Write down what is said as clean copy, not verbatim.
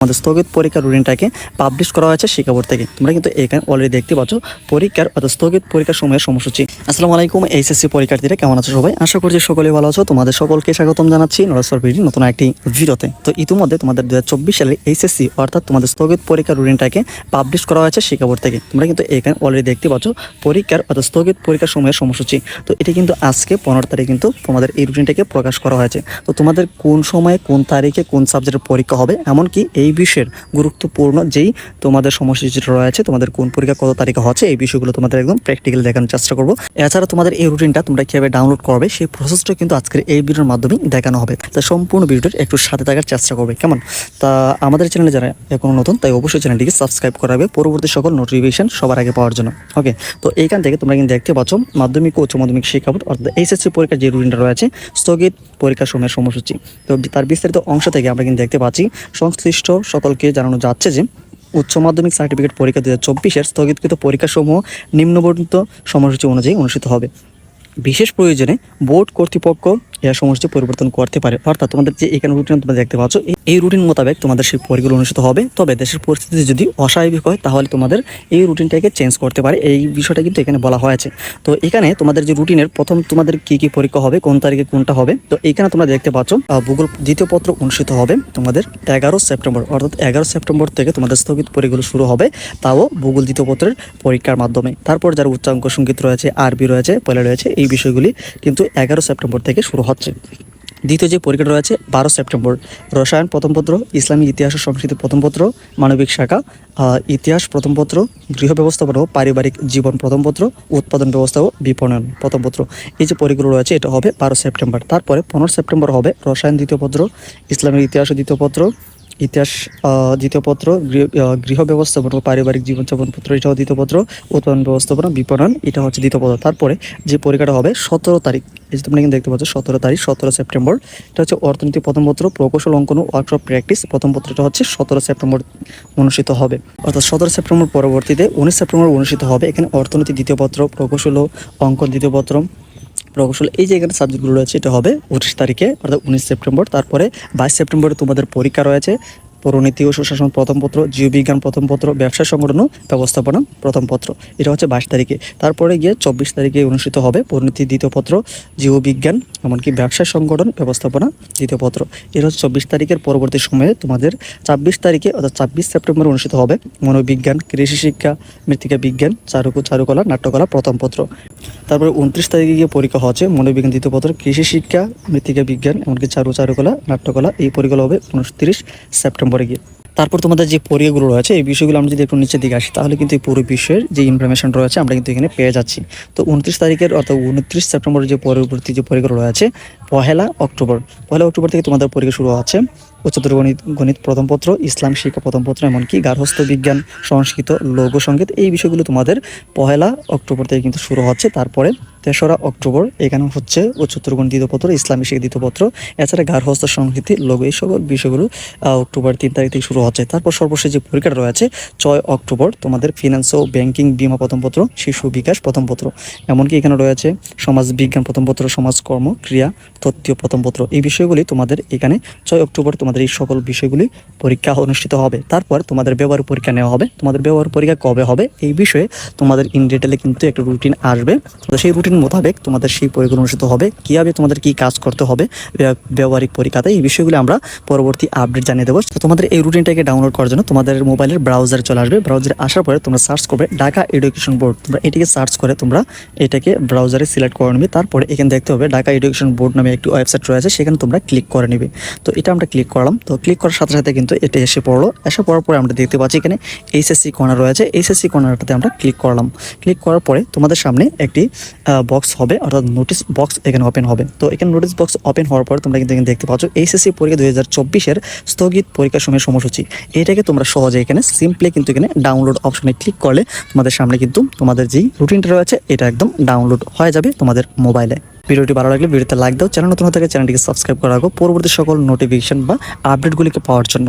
আমাদের স্থগিত পরীক্ষার রুটিনটাকে পাবলিশ করা হয়েছে শিক্ষা থেকে। তোমরা কিন্তু এখানে অলরেডি দেখতে পাচ্ছ পরীক্ষার অর্থাৎ স্থগিত পরীক্ষার সময়ের সময়সূচি। আসসালামু আলাইকুম এইচএসসি পরীক্ষার্থীরা, কেমন আছো সবাই? আশা করছি সকলেই ভালো আছো। তোমাদের সকলকে স্বাগতম জানাচ্ছি নরসরবিডি নতুন একটি ভিডিওতে। তো ইতিমধ্যে তোমাদের 2024 সালের এইচএসসি অর্থাৎ তোমাদের স্থগিত পরীক্ষার রুটিনটাকে পাবলিশ করা হয়েছে শিক্ষা থেকে। তোমরা কিন্তু এখানে অলরেডি দেখতে পাচ্ছ পরীক্ষার অর্থাৎ স্থগিত পরীক্ষার সময়ের সময়সূচি। তো এটি কিন্তু আজকে 15 তারিখ কিন্তু তোমাদের এই রুটিনটাকে প্রকাশ করা হয়েছে। তো তোমাদের কোন সময়ে কোন তারিখে কোন সাবজেক্টের পরীক্ষা হবে, এমনকি এই বিষয়ের গুরুত্বপূর্ণ যেই তোমাদের সময়সূচি রয়েছে, তোমাদের কোন পরীক্ষা কত তারিখে হচ্ছে, এই বিষয়গুলো তোমাদের একদম প্র্যাকটিক্যালি দেখানোর চেষ্টা করবো। এছাড়া তোমাদের এই রুটিনটা তোমরা কিভাবে ডাউনলোড করবে সেই প্রসেসটা কিন্তু আজকের এই ভিডিওর মাধ্যমে দেখানো হবে। তা সম্পূর্ণ ভিডিওর একটু সাথে থাকার চেষ্টা করবে, কেমন? তা আমাদের চ্যানেলে যারা এখনো নতুন, তাই অবশ্যই চ্যানেলটিকে সাবস্ক্রাইব করাবে পরবর্তী সকল নোটিফিকেশন সবার আগে পাওয়ার জন্য। ওকে, তো এইখান থেকে তোমরা কিন্তু দেখতে পাচ্ছ মাধ্যমিক ও উচ্চ মাধ্যমিক শিক্ষা বোর্ড অর্থাৎ এইচএসসি পরীক্ষার যে রুটিনটা রয়েছে স্থগিত পরীক্ষার সময়ের সময়সূচি। তো তার বিস্তারিত অংশ থেকে আমরা কিন্তু দেখতে পাচ্ছি সংশ্লিষ্ট সকলকে জানানো যাচ্ছে যে উচ্চ মাধ্যমিক সার্টিফিকেট পরীক্ষা 2024-এর স্থগিতকৃত পরীক্ষাসমূহ নিম্নবর্ণিত সময়সূচি অনুযায়ী অনুষ্ঠিত হবে। বিশেষ প্রয়োজনে বোর্ড কর্তৃপক্ষ এর সময়সূচি পরিবর্তন করতে পারে। অর্থাৎ তোমাদের যে এখানে রুটিন তোমরা দেখতে পাচ্ছ, এই রুটিন মোতাবেক তোমাদের সেই পরীক্ষাগুলো অনুষ্ঠিত হবে। তবে দেশের পরিস্থিতি যদি অস্বাভাবিক হয় তাহলে তোমাদের এই রুটিনটাকে চেঞ্জ করতে পারে, এই বিষয়টা কিন্তু এখানে বলা হয়েছে। তো এখানে তোমাদের যে রুটিনের প্রথম তোমাদের কি কি পরীক্ষা হবে, কোন তারিখে কোনটা হবে, তো এখানে তোমরা দেখতে পাচ্ছ ভূগোল দ্বিতীয় পত্র অনুষ্ঠিত হবে তোমাদের 11 সেপ্টেম্বর। অর্থাৎ 11 সেপ্টেম্বর থেকে তোমাদের স্থগিত পরীক্ষাগুলো শুরু হবে, তাও ভূগোল দ্বিতীয় পত্রের পরীক্ষার মাধ্যমে। তারপর যারা উচ্চাঙ্ক সঙ্গীত রয়েছে, আরবি রয়েছে, পয়লা রয়েছে, এই বিষয়গুলি কিন্তু 11 সেপ্টেম্বর থেকে শুরু হচ্ছে। দ্বিতীয় যে পরীক্ষাটা রয়েছে 12 সেপ্টেম্বর, রসায়ন প্রথম পত্র, ইসলামী ইতিহাস ও সংস্কৃতি প্রথম পত্র, মানবিক শাখা, ইতিহাস প্রথম পত্র, গৃহ ব্যবস্থাপনা ও পারিবারিক জীবন প্রথম পত্র, উৎপাদন ব্যবস্থা ও বিপণন প্রথম পত্র। এই যে পরীক্ষাগুলো রয়েছে এটা হবে 12 সেপ্টেম্বর। তারপরে 15 সেপ্টেম্বর হবে রসায়ন দ্বিতীয় পত্র, ইসলামের ইতিহাস দ্বিতীয় পত্র, ইতিহাস দ্বিতীয় পত্র, গৃহ ব্যবস্থাপনা ও পারিবারিক জীবনযাপন পত্র, এটাও দ্বিতীয় পত্র, উৎপাদন ব্যবস্থাপনা বিপণন, এটা হচ্ছে দ্বিতীয় পত্র। তারপরে যে পরীক্ষাটা হবে 17 তারিখ, এই যে তোমরা কিন্তু দেখতে পাচ্ছ 17 তারিখ, 17 সেপ্টেম্বর, এটা হচ্ছে অর্থনীতি প্রথম পত্র, প্রকৌশল অঙ্কন ও ওয়ার্কশপ প্র্যাকটিস প্রথম পত্রটা হচ্ছে 17 সেপ্টেম্বর অনুষ্ঠিত হবে। অর্থাৎ 17 সেপ্টেম্বর পরবর্তীতে 19 সেপ্টেম্বর অনুষ্ঠিত হবে এখানে অর্থনীতি দ্বিতীয় পত্র, প্রকৌশল ও অঙ্কন দ্বিতীয় পত্র, প্রকৌশল, এই যে এখানে সাবজেক্টগুলো রয়েছে এটা হবে 29 তারিখে অর্থাৎ 19 সেপ্টেম্বর। তারপরে 22 সেপ্টেম্বরে তোমাদের পরীক্ষা রয়েছে পরিনীতি ও সুশাসন প্রথম পত্র, জীববিজ্ঞান প্রথম পত্র, ব্যবসা সংগঠন ও ব্যবস্থাপনা প্রথম পত্র, এটা হচ্ছে 22 তারিখে। তারপরে গিয়ে 24 তারিখে অনুষ্ঠিত হবে পরিনীতি দ্বিতীয় পত্র, জীববিজ্ঞান এমনকি ব্যবসা সংগঠন ব্যবস্থাপনা দ্বিতীয় পত্র, এটা হচ্ছে 24 তারিখের। পরবর্তী সময়ে তোমাদের 26 তারিখে অর্থাৎ 26 সেপ্টেম্বর অনুষ্ঠিত হবে মনোবিজ্ঞান, কৃষি শিক্ষা, মৃত্তিকা বিজ্ঞান, চারুকলা, নাট্যকলা প্রথম পত্র। তারপরে 29 তারিখে গিয়ে পরীক্ষা হচ্ছে মনোবিজ্ঞান দ্বিতীয় পত্র, কৃষি শিক্ষা, মৃত্তিকা বিজ্ঞান এমনকি চারুকলা, নাট্যকলা, এই পরীক্ষা হবে 29 সেপ্টেম্বরে গিয়ে। তারপর তোমাদের যে পরীক্ষাগুলো রয়েছে এই বিষয়গুলো আমরা যদি একটু নিচের দিকে আসি তাহলে কিন্তু এই পুরো বিষয়ের যে ইনফরমেশন রয়েছে আমরা কিন্তু এখানে পেয়ে যাচ্ছি। তো 29 তারিখের অর্থাৎ 29 সেপ্টেম্বরের যে পরবর্তী যে পরীক্ষাগুলো রয়েছে পহেলা অক্টোবর থেকে তোমাদের পরীক্ষা শুরু হচ্ছে উচ্চতর গণিত প্রথম পত্র, ইসলাম শিক্ষা প্রথম পত্র এমনকি গার্হস্থ্য বিজ্ঞান, সংস্কৃত, লৌহ সঙ্গীত, এই বিষয়গুলো তোমাদের পহেলা অক্টোবর থেকে কিন্তু শুরু হচ্ছে। তারপরে 3রা অক্টোবর এখানে হচ্ছে উচ্চতর গণিত দ্বিতীয় পত্র, ইসলামী শিক্ষা দ্বিতীয় পত্র, এছাড়া গার্হস্থ্য সংস্কৃতি, লৌহ, এই সকল বিষয়গুলো অক্টোবর 3 তারিখ থেকে শুরু হচ্ছে। তারপর সর্বশেষ যে পরীক্ষাটা রয়েছে 6 অক্টোবর তোমাদের ফিনান্স ও ব্যাংকিং বিমা প্রথম পত্র, শিশু বিকাশ প্রথম পত্র এমনকি এখানে রয়েছে সমাজ বিজ্ঞান প্রথম পত্র, সমাজকর্ম, ক্রিয়া তথ্য প্রথম পত্র, এই বিষয়গুলি তোমাদের এখানে 6 অক্টোবর তোমাদের এই সকল বিষয়গুলি পরীক্ষা অনুষ্ঠিত হবে। তারপর তোমাদের ব্যবহার পরীক্ষা নেওয়া হবে। তোমাদের ব্যবহার পরীক্ষা কবে হবে এই বিষয়ে তোমাদের ইন ডিটেলে কিন্তু একটা রুটিন আসবে। তো সেই রুটিন মোতাবেক তোমাদের সেই পরীক্ষা অনুষ্ঠিত হবে, কীভাবে তোমাদের কি কাজ করতে হবে ব্যবহারিক পরীক্ষাতে, এই বিষয়গুলি আমরা পরবর্তী আপডেট জানিয়ে দেবো। তো তোমাদের এই রুটিনটাকে ডাউনলোড করার জন্য তোমাদের মোবাইলের ব্রাউজারে চলে আসবে। ব্রাউজারে আসার পরে তোমরা সার্চ করবে ঢাকা এডুকেশন বোর্ড, তোমরা এটাকে সার্চ করে তোমরা এটাকে ব্রাউজারে সিলেক্ট করে নেবে। তারপরে এখানে দেখতে হবে ঢাকা এডুকেশন বোর্ড নামে একটি ওয়েবসাইট রয়েছে, সেখানে তোমরা ক্লিক করে নেবে। তো এটা আমরা ক্লিক করলাম। তো ক্লিক করার সাথে সাথে কিন্তু এটা এসে পড়লো। এসে পড়ার পরে আমরা দেখতে পাচ্ছি এখানে এইচএসসি কর্নার রয়েছে। এইচএসসি কর্নারটাতে আমরা ক্লিক করলাম। ক্লিক করার পরে তোমাদের সামনে একটি বক্স হবে অর্থাৎ নোটিশ বক্স এখানে ওপেন হবে। তো এখানে নোটিশ বক্স ওপেন হওয়ার পর তোমরা কিন্তু এখানে দেখতে পাচ্ছ এইচএসসি পরীক্ষা 2024-এর স্থগিত পরীক্ষার সময়ের সময়সূচি। এটাকে তোমরা সহজে এখানে সিম্পলি কিন্তু এখানে ডাউনলোড অপশনে ক্লিক করলে তোমাদের সামনে কিন্তু তোমাদের যেই রুটিনটা রয়েছে এটা একদম ডাউনলোড হয়ে যাবে তোমাদের মোবাইলে। ভিডিওটি ভালো লাগলে ভিডিওতে লাইক দাও, চ্যানেল নতুন হয়ে থাকে চ্যানেলটিকে সাবস্ক্রাইব করে রাখো পরবর্তী সকল নোটিফিকেশন বা আপডেটগুলিকে পাওয়ার জন্য।